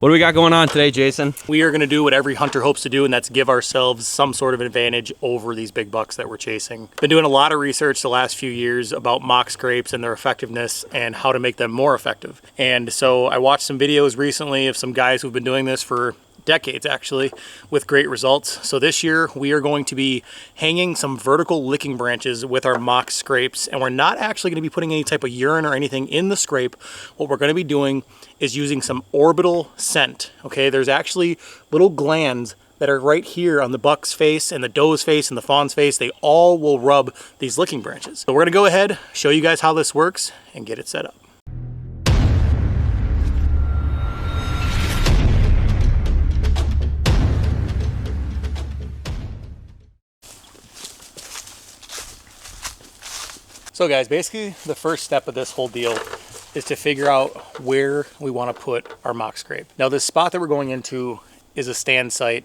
What do we got going on today, Jason? We are going to do what every hunter hopes to do, and that's give ourselves some sort of advantage over these big bucks that we're chasing. Been doing a lot of research the last few years about mock scrapes and their effectiveness and how to make them more effective. And so I watched some videos recently of some guys who've been doing this for decades actually with great results. So this year we are going to be hanging some vertical licking branches with our mock scrapes, and we're not actually going to be putting any type of urine or anything in the scrape. What we're going to be doing is using some orbital scent. Okay, there's actually little glands that are right here on the buck's face and the doe's face and the fawn's face. They all will rub these licking branches. So we're going to go ahead, show you guys how this works and get it set up. So guys, basically the first step of this whole deal is to figure out where we want to put our mock scrape. Now this spot that we're going into is a stand site,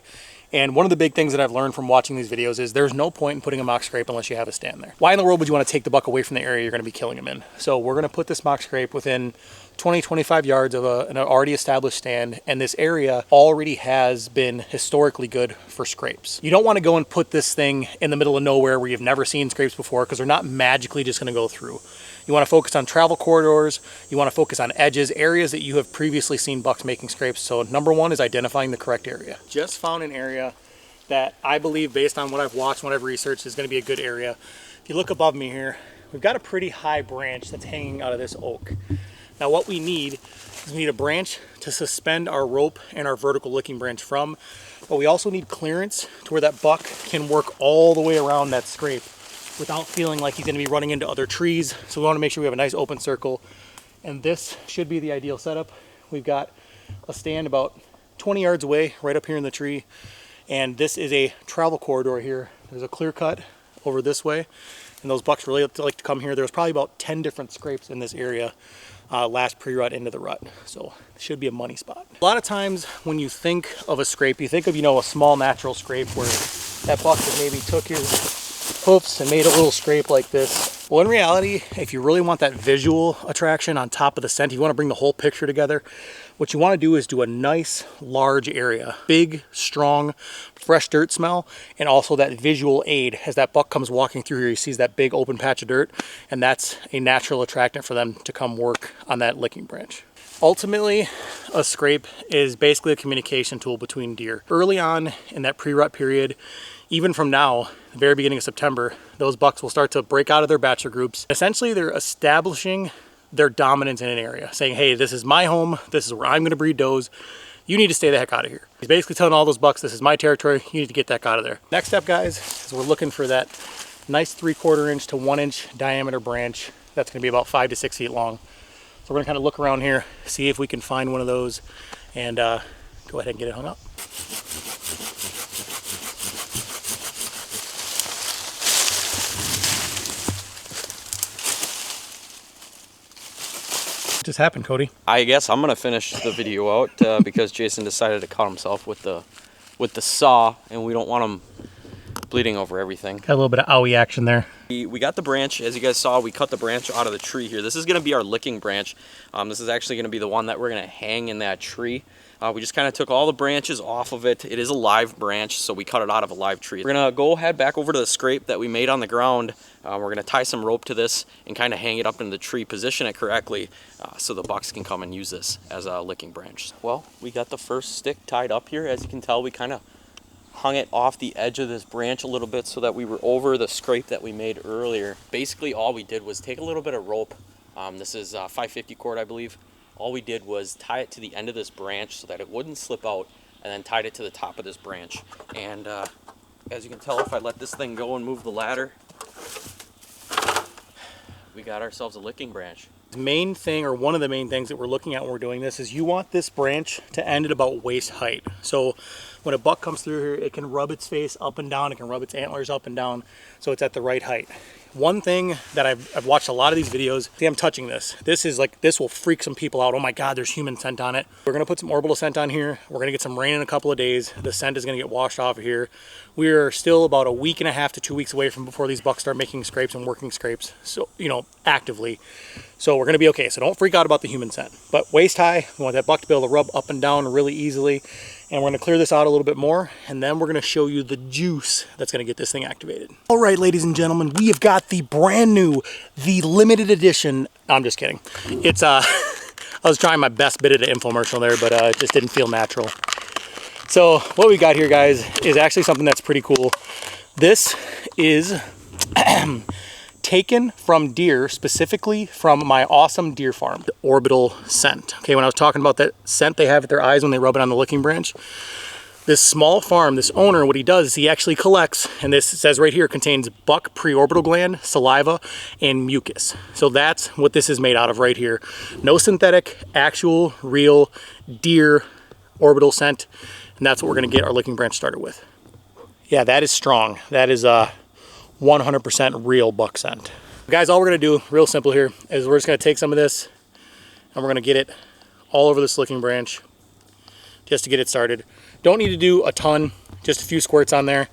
and one of the big things that I've learned from watching these videos is there's no point in putting a mock scrape unless you have a stand there. Why in the world would you want to take the buck away from the area you're going to be killing him in? So we're going to put this mock scrape within 20-25 yards of an already established stand, and this area already has been historically good for scrapes. You don't want to go and put this thing in the middle of nowhere where you've never seen scrapes before, because they're not magically just going to go through. You want to focus on travel corridors, you want to focus on edges, areas that you have previously seen bucks making scrapes. So number one is identifying the correct area. Just found an area that I believe, based on what I've watched, what I've researched, is going to be a good area. If you look above me here, we've got a pretty high branch that's hanging out of this oak. Now what we need is we need a branch to suspend our rope and our vertical licking branch from, but we also need clearance to where that buck can work all the way around that scrape without feeling like he's going to be running into other trees. So we want to make sure we have a nice open circle, and this should be the ideal setup. We've got a stand about 20 yards away, right up here in the tree, and this is a travel corridor here. There's a clear cut over this way, and those bucks really like to come here. There's probably about 10 different scrapes in this area last pre-rut into the rut, so it should be a money spot. A lot of times when you think of a scrape, you think of, a small natural scrape where that buck that maybe took his hoofs and made a little scrape like this. Well, in reality, if you really want that visual attraction on top of the scent, you want to bring the whole picture together, what you want to do is do a nice large area, big, strong, fresh dirt smell, and also that visual aid. As that buck comes walking through here, he sees that big open patch of dirt, and that's a natural attractant for them to come work on that licking branch. Ultimately, a scrape is basically a communication tool between deer. Early on in that pre-rut period, even from now, the very beginning of September, those bucks will start to break out of their bachelor groups. Essentially, they're establishing their dominance in an area, saying, hey, this is my home, this is where I'm gonna breed does, you need to stay the heck out of here. He's basically telling all those bucks, this is my territory, you need to get the heck out of there. Next step, guys, is we're looking for that nice 3/4 inch to 1 inch diameter branch that's gonna be about 5 to 6 feet long. So we're gonna kind of look around here, see if we can find one of those, and go ahead and get it hung up. What just happened, Cody? I guess I'm gonna finish the video out because Jason decided to cut himself with the saw, and we don't want him bleeding over everything. Got a little bit of owie action there. We got the branch, as you guys saw, we cut the branch out of the tree here. This is gonna be our licking branch. This is actually gonna be the one that we're gonna hang in that tree. We just kind of took all the branches off of it. It is a live branch, so we cut it out of a live tree. We're gonna go head back over to the scrape that we made on the ground. We're gonna tie some rope to this and kind of hang it up in the tree, position it correctly, so the bucks can come and use this as a licking branch. Well, we got the first stick tied up here. As you can tell, we kind of hung it off the edge of this branch a little bit so that we were over the scrape that we made earlier. Basically, all we did was take a little bit of rope. This is 550 cord, I believe. All we did was tie it to the end of this branch so that it wouldn't slip out, and then tied it to the top of this branch. And as you can tell, if I let this thing go and move the ladder, we got ourselves a licking branch. The main thing, or one of the main things that we're looking at when we're doing this, is you want this branch to end at about waist height. So when a buck comes through here, it can rub its face up and down, it can rub its antlers up and down, so it's at the right height. One thing that I've watched a lot of these videos, see, I'm touching this. This will freak some people out. Oh my God, there's human scent on it. We're gonna put some orbital scent on here. We're gonna get some rain in a couple of days. The scent is gonna get washed off of here. We're still about a week and a half to 2 weeks away from before these bucks start making scrapes and working scrapes. So, you know, actively. So we're gonna be okay. So don't freak out about the human scent. But waist high, we want that buck to be able to rub up and down really easily. And we're gonna clear this out a little bit more, and then we're gonna show you the juice that's gonna get this thing activated. All right, ladies and gentlemen, we have got the brand new, the limited edition. No, I'm just kidding. It's, I was trying my best bit at an infomercial there, but it just didn't feel natural. So what we got here, guys, is actually something that's pretty cool. This is taken from deer, specifically from my awesome deer farm, the orbital scent. Okay, when I was talking about that scent they have at their eyes when they rub it on the licking branch, this small farm, this owner, what he does is he actually collects, and this says right here, contains buck preorbital gland, saliva, and mucus. So that's what this is made out of right here. No synthetic, actual, real deer orbital scent, and that's what we're gonna get our licking branch started with. Yeah, that is strong. That is 100% real buck scent. Guys, all we're gonna do, real simple here, is we're just gonna take some of this and we're gonna get it all over this licking branch just to get it started. Don't need to do a ton, just a few squirts on there.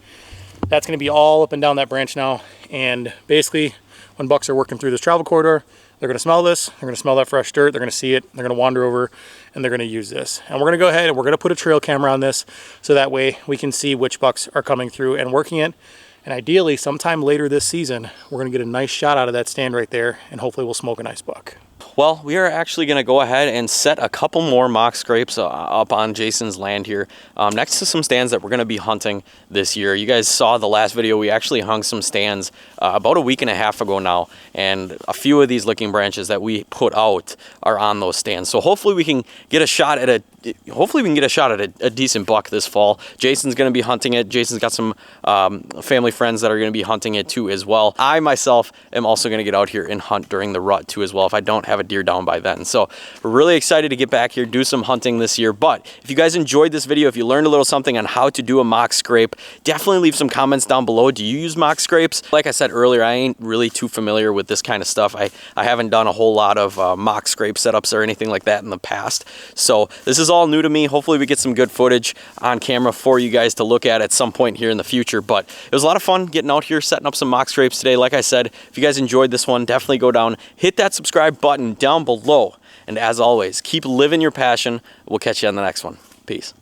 That's gonna be all up and down that branch now. And basically, when bucks are working through this travel corridor, they're gonna smell this, they're gonna smell that fresh dirt, they're gonna see it, they're gonna wander over, and they're gonna use this. And we're gonna go ahead and we're gonna put a trail camera on this, so that way we can see which bucks are coming through and working it. And ideally, sometime later this season, we're gonna get a nice shot out of that stand right there, and hopefully we'll smoke a nice buck. Well, we are actually going to go ahead and set a couple more mock scrapes up on Jason's land here, next to some stands that we're going to be hunting this year. You guys saw the last video. We actually hung some stands about a week and a half ago now, and a few of these licking branches that we put out are on those stands. So hopefully we can get a shot at a decent buck this fall. Jason's going to be hunting it. Jason's got some family friends that are going to be hunting it too as well. I myself am also going to get out here and hunt during the rut too as well, if I don't have a deer down by then. So we're really excited to get back here, do some hunting this year. But if you guys enjoyed this video, if you learned a little something on how to do a mock scrape, definitely leave some comments down below. Do you use mock scrapes? Like I said earlier, I ain't really too familiar with this kind of stuff. I haven't done a whole lot of mock scrape setups or anything like that in the past. So this is all new to me. Hopefully we get some good footage on camera for you guys to look at some point here in the future. But it was a lot of fun getting out here, setting up some mock scrapes today. Like I said, if you guys enjoyed this one, definitely go down, hit that subscribe button down below. And as always, keep living your passion. We'll catch you on the next one. Peace.